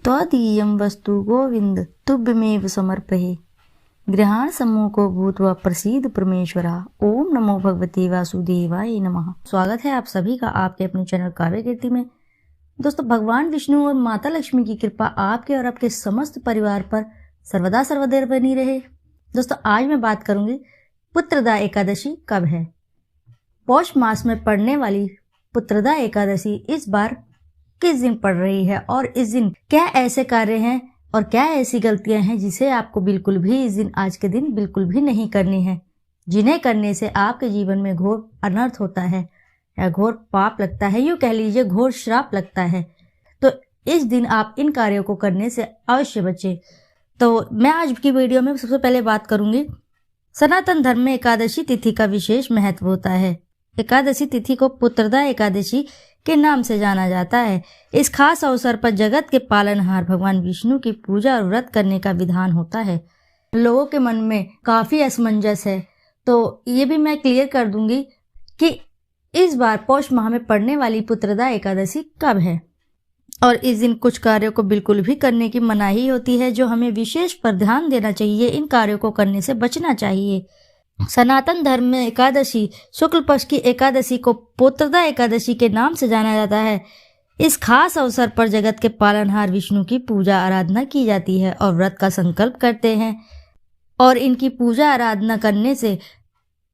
त्वदीयं वस्तु गोविंद तुभ्यमेव समर्पये। गृहाण सम्मुखो भूत्वा प्रसीद परमेश्वरा। ओम नमो भगवते वासुदेवाय नमः। स्वागत है आप सभी का आपके अपने चैनल काव्य कीर्ति में। दोस्तों, भगवान विष्णु और माता लक्ष्मी की कृपा आपके और आपके समस्त परिवार पर सर्वदा सर्वदेर बनी रहे। दोस्तों, आज मैं बात करूंगी पुत्रदा एकादशी कब है। पौष मास में पड़ने वाली पुत्रदा एकादशी इस बार किस दिन पड़ रही है और इस दिन क्या ऐसे कार्य हैं और क्या ऐसी गलतियां हैं जिसे आपको बिल्कुल भी इस दिन, आज के दिन बिल्कुल भी नहीं करनी है, जिन्हें करने से आपके जीवन में घोर अनर्थ होता है या घोर पाप लगता है, यूँ कह लीजिए घोर श्राप लगता है। तो इस दिन आप इन कार्यों को करने से अवश्य बचें। तो मैं आज की वीडियो में सबसे पहले बात करूंगी, सनातन धर्म में एकादशी तिथि का विशेष महत्व होता है। एकादशी तिथि को पुत्रदा एकादशी के नाम से जाना जाता है। इस खास अवसर पर जगत के पालनहार भगवान विष्णु की पूजा और व्रत करने का विधान होता है। लोगों के मन में काफी असमंजस है, तो ये भी मैं क्लियर कर दूंगी कि इस बार पौष माह में पड़ने वाली पुत्रदा एकादशी कब है। और इस दिन कुछ कार्यों को बिल्कुल भी करने की मनाही होती है, जो हमें विशेष पर ध्यान देना चाहिए। इन कार्यों को करने से बचना चाहिए। सनातन धर्म में एकादशी, शुक्ल पक्ष की एकादशी को पुत्रदा एकादशी के नाम से जाना जाता है। इस खास अवसर पर जगत के पालनहार विष्णु की पूजा आराधना की जाती है और व्रत का संकल्प करते हैं। और इनकी पूजा आराधना करने से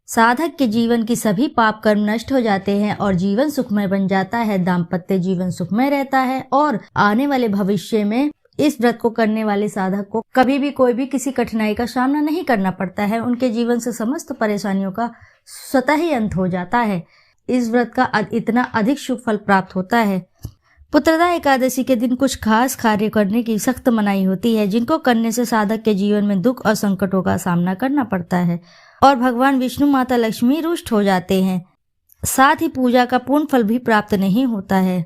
साधक के जीवन की सभी पाप कर्म नष्ट हो जाते हैं और जीवन सुखमय बन जाता है। दाम्पत्य जीवन सुखमय रहता है और आने वाले भविष्य में इस व्रत को करने वाले साधक को कभी भी कोई भी किसी कठिनाई का सामना नहीं करना पड़ता है। उनके जीवन से समस्त परेशानियों का स्वतः ही अंत हो जाता है। इस व्रत का इतना अधिक शुभ फल प्राप्त होता है। पुत्रदा एकादशी के दिन कुछ खास कार्य करने की सख्त मनाही होती है, जिनको करने से साधक के जीवन में दुख और संकटों का सामना करना पड़ता है और भगवान विष्णु माता लक्ष्मी रुष्ट हो जाते हैं। साथ ही पूजा का पूर्ण फल भी प्राप्त नहीं होता है।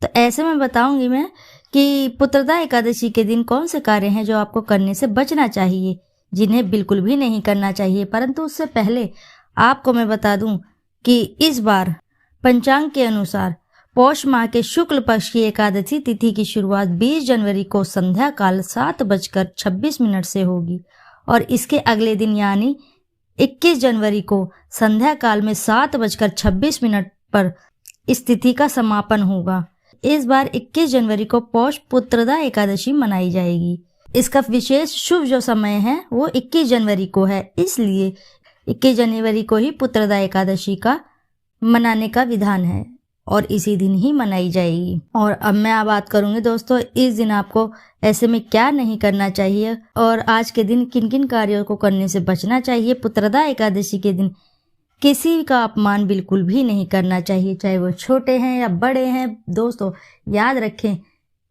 तो ऐसे में बताऊंगी मैं कि पुत्रदा एकादशी के दिन कौन से कार्य हैं जो आपको करने से बचना चाहिए, जिन्हें बिल्कुल भी नहीं करना चाहिए। परंतु उससे पहले आपको मैं बता दूं कि इस बार पंचांग के अनुसार पौष माह के शुक्ल पक्ष की एकादशी तिथि की शुरुआत 20 जनवरी को संध्या काल 7:26 से होगी और इसके अगले दिन यानी 21 जनवरी को संध्या काल में 7:26 पर इस तिथि का समापन होगा। इस बार 21 जनवरी को पौष पुत्रदा एकादशी मनाई जाएगी। इसका विशेष शुभ जो समय है वो 21 जनवरी को है, इसलिए 21 जनवरी को ही पुत्रदा एकादशी का मनाने का विधान है और इसी दिन ही मनाई जाएगी। और अब मैं बात करूंगी दोस्तों, इस दिन आपको ऐसे में क्या नहीं करना चाहिए और आज के दिन किन किन कार्यों को करने से बचना चाहिए। पुत्रदा एकादशी के दिन किसी का अपमान बिल्कुल भी नहीं करना चाहिए, चाहे वो छोटे हैं या बड़े हैं। दोस्तों, याद रखें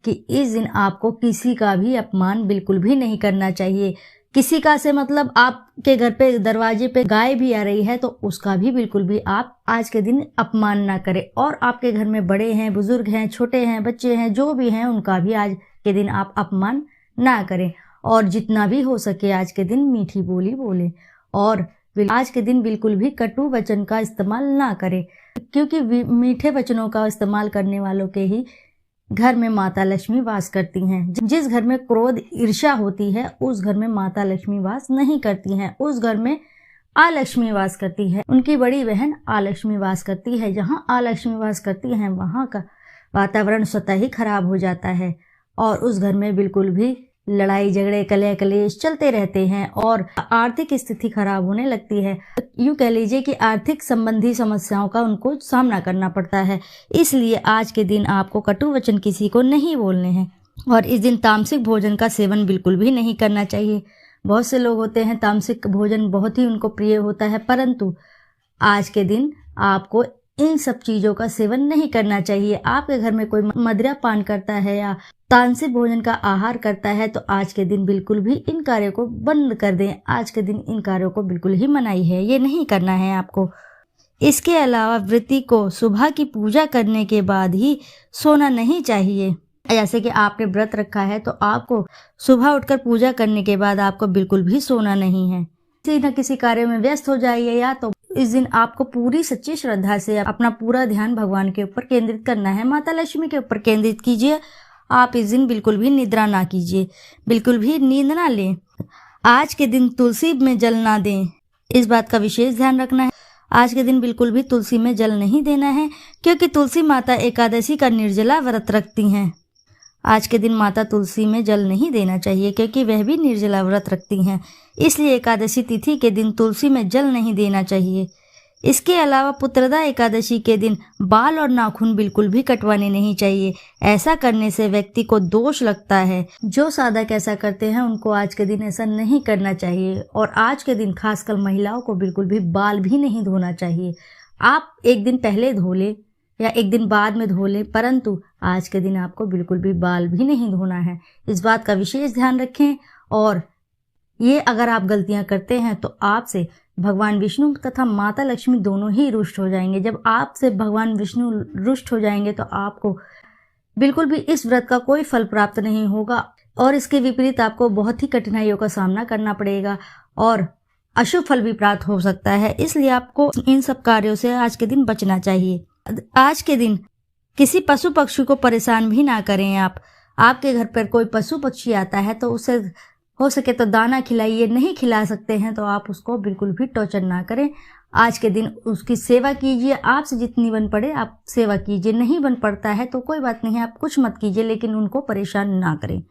कि इस दिन आपको किसी का भी अपमान बिल्कुल भी नहीं करना चाहिए। किसी का से मतलब आपके घर पे दरवाजे पे गाय भी आ रही है तो उसका भी बिल्कुल भी आप आज के दिन अपमान ना करें। और आपके घर में बड़े हैं, बुजुर्ग हैं, छोटे हैं, बच्चे हैं, जो भी हैं, उनका भी आज के दिन आप अपमान ना करें। और जितना भी हो सके आज के दिन मीठी बोली बोले और आज के दिन बिल्कुल भी कटु वचन का इस्तेमाल ना करें, क्योंकि मीठे वचनों का इस्तेमाल करने वालों के ही घर में माता लक्ष्मी वास करती हैं। जिस घर में क्रोध ईर्ष्या होती है उस घर में माता लक्ष्मी वास नहीं करती हैं, उस घर में आलक्ष्मी वास करती है। उनकी बड़ी बहन आलक्ष्मी वास करती है। जहाँ आलक्ष्मी वास करती है वहाँ का वातावरण स्वतः ही खराब हो जाता है और उस घर में बिल्कुल भी लड़ाई झगड़े कलह कलेश चलते रहते हैं और आर्थिक स्थिति खराब होने लगती है। यूँ कह लीजिए कि आर्थिक संबंधी समस्याओं का उनको सामना करना पड़ता है। इसलिए आज के दिन आपको कटु वचन किसी को नहीं बोलने हैं और इस दिन तामसिक भोजन का सेवन बिल्कुल भी नहीं करना चाहिए। बहुत से लोग होते हैं तामसिक भोजन बहुत ही उनको प्रिय होता है, परंतु आज के दिन आपको इन सब चीज़ों का सेवन नहीं करना चाहिए। आपके घर में कोई मदिरा पान करता है या तामसिक भोजन का आहार करता है तो आज के दिन बिल्कुल भी इन कार्यों को बंद कर दें। आज के दिन इन कार्यों को बिल्कुल ही मनाही है, ये नहीं करना है आपको। इसके अलावा व्रती को सुबह की पूजा करने के बाद ही सोना नहीं चाहिए। जैसे कि आपने व्रत रखा है तो आपको सुबह उठकर पूजा करने के बाद आपको बिल्कुल भी सोना नहीं है। किसी न किसी कार्य में व्यस्त हो जाइए या तो इस दिन आपको पूरी सच्ची श्रद्धा से अपना पूरा ध्यान भगवान के ऊपर केंद्रित करना है, माता लक्ष्मी के ऊपर केंद्रित कीजिए आप इस दिन बिल्कुल भी निद्रा ना कीजिए, बिल्कुल भी नींद ना लें। आज के दिन तुलसी में जल ना दें, इस बात का विशेष ध्यान रखना है। आज के दिन बिल्कुल भी तुलसी में जल नहीं देना है, क्योंकि तुलसी माता एकादशी का निर्जला व्रत रखती हैं। आज के दिन माता तुलसी में जल नहीं देना चाहिए, क्योंकि वह भी निर्जला व्रत रखती हैं। इसलिए एकादशी तिथि के दिन तुलसी में जल नहीं देना चाहिए। इसके अलावा पुत्रदा एकादशी के दिन बाल और नाखून बिल्कुल भी कटवाने नहीं चाहिए। ऐसा करने से व्यक्ति को दोष लगता है। जो साधक ऐसा करते हैं उनको आज के दिन ऐसा नहीं करना चाहिए। और आज के दिन खासकर महिलाओं को बिल्कुल भी बाल भी नहीं धोना चाहिए। आप एक दिन पहले धो लें या एक दिन बाद में धो लें, परंतु आज के दिन आपको बिल्कुल भी बाल भी नहीं धोना है। इस बात का विशेष ध्यान रखें। और ये अगर आप गलतियां करते हैं तो आपसे भगवान विष्णु तथा माता लक्ष्मी दोनों ही रुष्ट हो जाएंगे। जब आपसे भगवान विष्णु रुष्ट हो जाएंगे तो आपको बिल्कुल भी इस व्रत का कोई फल प्राप्त नहीं होगा और इसके विपरीत आपको बहुत ही कठिनाइयों का सामना करना पड़ेगा और अशुभ फल भी प्राप्त हो सकता है। इसलिए आपको इन सब कार्यों से आज के दिन बचना चाहिए। आज के दिन किसी पशु पक्षी को परेशान भी ना करें। आपके घर पर कोई पशु पक्षी आता है तो उसे हो सके तो दाना खिलाइए। नहीं खिला सकते हैं तो आप उसको बिल्कुल भी टॉर्चर ना करें। आज के दिन उसकी सेवा कीजिए। आपसे जितनी बन पड़े आप सेवा कीजिए। नहीं बन पड़ता है तो कोई बात नहीं है, आप कुछ मत कीजिए, लेकिन उनको परेशान ना करें।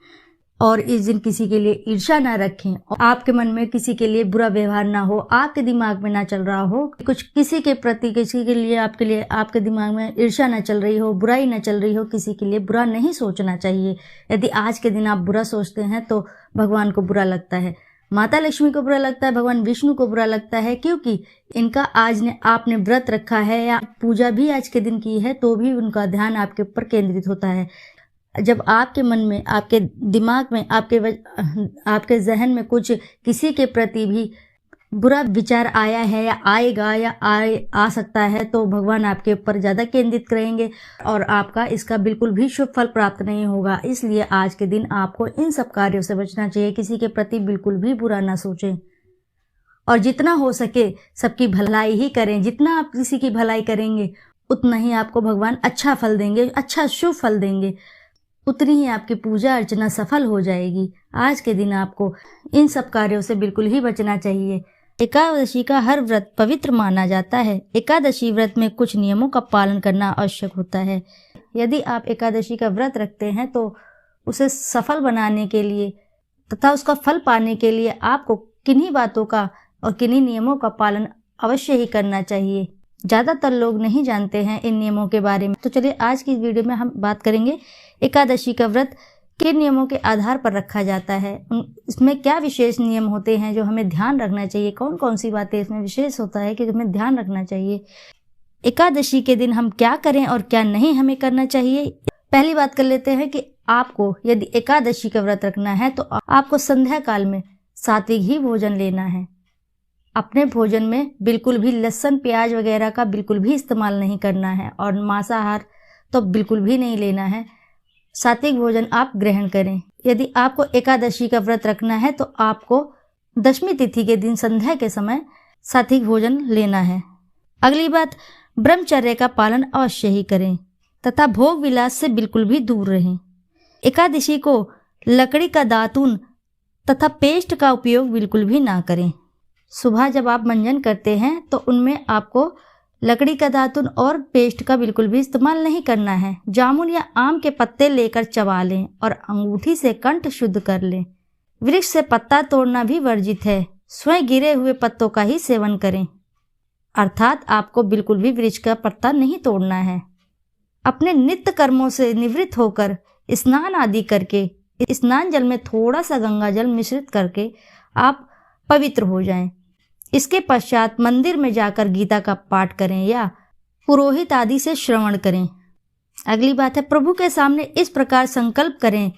और इस दिन किसी के लिए ईर्ष्या ना रखें। आपके मन में किसी के लिए बुरा व्यवहार ना हो, आपके दिमाग में ना चल रहा हो कुछ किसी के प्रति, किसी के लिए आपके दिमाग में ईर्ष्या ना चल रही हो, बुराई ना चल रही हो। किसी के लिए बुरा नहीं सोचना चाहिए। यदि आज के दिन आप बुरा सोचते हैं तो भगवान को बुरा लगता है, माता लक्ष्मी को बुरा लगता है, भगवान विष्णु को बुरा लगता है, क्योंकि इनका आपने व्रत रखा है या पूजा भी आज के दिन की है तो भी उनका ध्यान आपके ऊपर केंद्रित होता है। जब आपके मन में, आपके दिमाग में, आपके जहन में कुछ किसी के प्रति भी बुरा विचार आया है या आएगा या आ सकता है तो भगवान आपके ऊपर ज़्यादा केंद्रित करेंगे और आपका इसका बिल्कुल भी शुभ फल प्राप्त नहीं होगा। इसलिए आज के दिन आपको इन सब कार्यों से बचना चाहिए। किसी के प्रति बिल्कुल भी बुरा ना सोचें और जितना हो सके सबकी भलाई ही करें। जितना आप किसी की भलाई करेंगे उतना ही आपको भगवान अच्छा फल देंगे, अच्छा शुभ फल देंगे, उतनी ही आपकी पूजा अर्चना सफल हो जाएगी। आज के दिन आपको इन सब कार्यों से बिल्कुल ही बचना चाहिए। एकादशी का हर व्रत पवित्र माना जाता है। एकादशी व्रत में कुछ नियमों का पालन करना आवश्यक होता है। यदि आप एकादशी का व्रत रखते हैं तो उसे सफल बनाने के लिए तथा उसका फल पाने के लिए आपको किन्हीं बातों का और किन्हीं नियमों का पालन अवश्य ही करना चाहिए। ज़्यादातर लोग नहीं जानते हैं इन नियमों के बारे में। तो चलिए आज की वीडियो में हम बात करेंगे एकादशी का व्रत किन नियमों के आधार पर रखा जाता है, इसमें क्या विशेष नियम होते हैं जो हमें ध्यान रखना चाहिए, कौन कौन सी बातें इसमें विशेष होता है कि हमें ध्यान रखना चाहिए। एकादशी के दिन हम क्या करें और क्या नहीं हमें करना चाहिए। पहली बात कर लेते हैं कि आपको यदि एकादशी का व्रत रखना है तो आपको संध्या काल में सात्विक ही भोजन लेना है। अपने भोजन में बिल्कुल भी लहसुन प्याज वगैरह का बिल्कुल भी इस्तेमाल नहीं करना है और मांसाहार तो बिल्कुल भी नहीं लेना है। सात्विक भोजन आप ग्रहण करें। यदि आपको एकादशी का व्रत रखना है तो आपको दशमी तिथि के दिन संध्या के समय सात्विक भोजन लेना है। अगली बात, ब्रह्मचर्य का पालन अवश्य ही करें तथा भोग विलास से बिल्कुल भी दूर रहें। एकादशी को लकड़ी का दातून तथा पेस्ट का उपयोग बिल्कुल भी ना करें। सुबह जब आप मंजन करते हैं तो उनमें आपको लकड़ी का दातुन और पेस्ट का बिल्कुल भी इस्तेमाल नहीं करना है। जामुन या आम के पत्ते लेकर चबा लें और अंगूठी से कंठ शुद्ध कर लें। वृक्ष से पत्ता तोड़ना भी वर्जित है। स्वयं गिरे हुए पत्तों का ही सेवन करें, अर्थात आपको बिल्कुल भी वृक्ष का पत्ता नहीं तोड़ना है। अपने नित्य कर्मों से निवृत्त होकर स्नान आदि करके स्नान जल में थोड़ा सा गंगा जल मिश्रित करके आप पवित्र हो जाएं। इसके पश्चात मंदिर में जाकर गीता का पाठ करें या पुरोहित आदि से श्रवण करें। अगली बात है, प्रभु के सामने इस प्रकार संकल्प करें,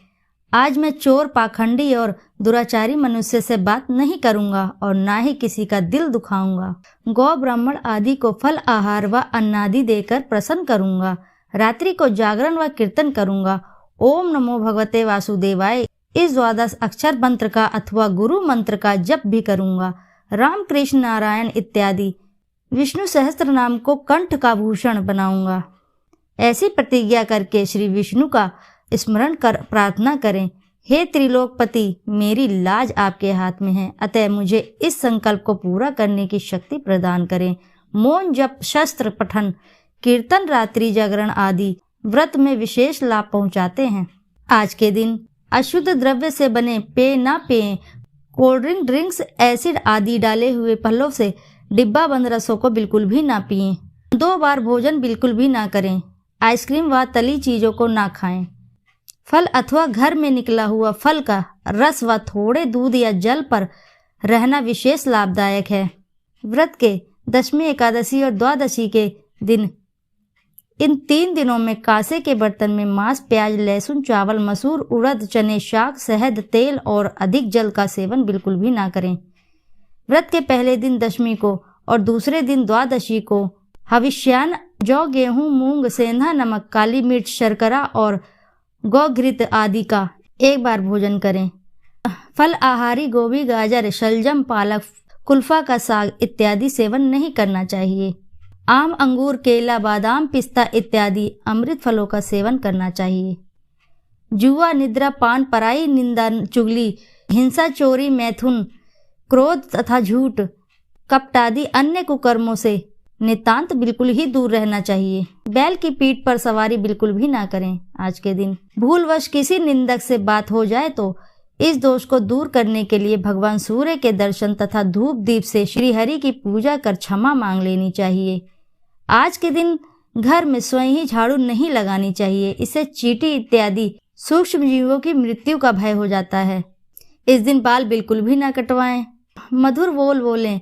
आज मैं चोर, पाखंडी और दुराचारी मनुष्य से बात नहीं करूंगा और ना ही किसी का दिल दुखाऊंगा। गौ ब्राह्मण आदि को फल आहार व अन्नादि देकर प्रसन्न करूंगा। रात्रि को जागरण व कीर्तन करूंगा। ओम नमो भगवते वासुदेवाय इस 12 अक्षर मंत्र का अथवा गुरु मंत्र का जप भी करूंगा। राम कृष्ण नारायण इत्यादि विष्णु सहस्त्र नाम को कंठ का भूषण बनाऊंगा। ऐसी प्रतिज्ञा करके श्री विष्णु का स्मरण कर प्रार्थना करें, हे त्रिलोकपति, मेरी लाज आपके हाथ में है, अतः मुझे इस संकल्प को पूरा करने की शक्ति प्रदान करें। मौन जप, शस्त्र पठन, कीर्तन, रात्रि जागरण आदि व्रत में विशेष लाभ पहुंचाते हैं। आज के दिन अशुद्ध द्रव्य से बने पेय न पिएं। कोल्ड ड्रिंक, ड्रिंक्स, एसिड आदि डाले हुए फलों से डिब्बा बंद रसों को बिल्कुल भी ना पिएं। 2 बार भोजन बिल्कुल भी ना करें। आइसक्रीम व तली चीज़ों को ना खाएं। फल अथवा घर में निकला हुआ फल का रस व थोड़े दूध या जल पर रहना विशेष लाभदायक है। व्रत के दशमी, एकादशी और द्वादशी के दिन, इन 3 दिनों में कांसे के बर्तन में मांस, प्याज, लहसुन, चावल, मसूर, उड़द, चने, शाक, शहद, तेल और अधिक जल का सेवन बिल्कुल भी ना करें। व्रत के पहले दिन दशमी को और दूसरे दिन द्वादशी को हविष्यान्न, जौ, गेहूं, मूंग, सेंधा नमक, काली मिर्च, शर्करा और गौघृत आदि का 1 बार भोजन करें। फल आहारी गोभी, गाजर, शलजम, पालक, कुल्फा का साग इत्यादि सेवन नहीं करना चाहिए। आम, अंगूर, केला, बादाम, पिस्ता इत्यादि अमृत फलों का सेवन करना चाहिए। जुआ, निद्रा, पान, पराई निंदा, चुगली, हिंसा, चोरी, मैथुन, क्रोध तथा झूठ, कपट आदि अन्य कुकर्मों से नितांत बिल्कुल ही दूर रहना चाहिए। बैल की पीठ पर सवारी बिल्कुल भी ना करें। आज के दिन भूलवश किसी निंदक से बात हो जाए तो इस दोष को दूर करने के लिए भगवान सूर्य के दर्शन तथा धूप दीप से श्री हरि की पूजा कर क्षमा मांग लेनी चाहिए। आज के दिन घर में स्वयं ही झाड़ू नहीं लगानी चाहिए, इससे चींटी इत्यादि सूक्ष्म जीवों की मृत्यु का भय हो जाता है। इस दिन बाल बिल्कुल भी ना कटवाएं। मधुर बोल बोलें,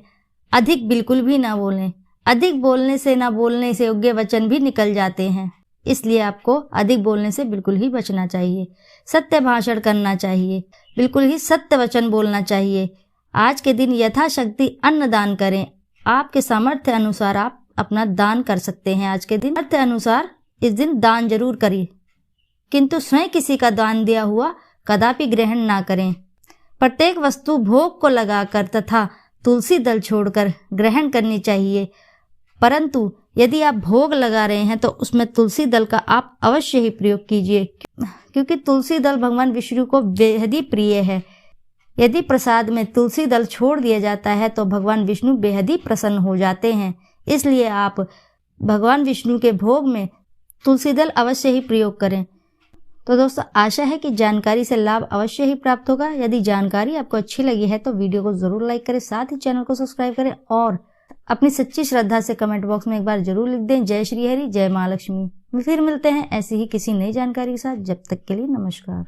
अधिक बिल्कुल भी ना बोलें। अधिक बोलने से ना बोलने से योग्य वचन भी निकल जाते हैं, इसलिए आपको अधिक बोलने से बिल्कुल ही बचना चाहिए। सत्य भाषण करना चाहिए, बिल्कुल ही सत्य वचन बोलना चाहिए। आज के दिन यथाशक्ति अन्न दान करें। आपके सामर्थ्य अनुसार आप अपना दान कर सकते हैं। आज के दिन सामर्थ्य अनुसार इस दिन दान जरूर करिए, किंतु स्वयं किसी का दान दिया हुआ कदापि ग्रहण ना करें। प्रत्येक वस्तु भोग को लगाकर तथा तुलसी दल छोड़कर ग्रहण करनी चाहिए, परंतु यदि आप भोग लगा रहे हैं तो उसमें तुलसी दल का आप अवश्य ही प्रयोग कीजिए, क्योंकि तुलसी दल भगवान विष्णु को बेहद ही प्रिय है। यदि प्रसाद में तुलसी दल छोड़ दिया जाता है तो भगवान विष्णु बेहद ही प्रसन्न हो जाते हैं, इसलिए आप भगवान विष्णु के भोग में तुलसी दल अवश्य ही प्रयोग करें। तो दोस्तों, आशा है कि जानकारी से लाभ अवश्य ही प्राप्त होगा। यदि जानकारी आपको अच्छी लगी है तो वीडियो को जरूर लाइक करें, साथ ही चैनल को सब्सक्राइब करें और अपनी सच्ची श्रद्धा से कमेंट बॉक्स में एक बार जरूर लिख दें, जय श्री हरि, जय माँ लक्ष्मी। फिर मिलते हैं ऐसी ही किसी नई जानकारी के साथ। जब तक के लिए नमस्कार।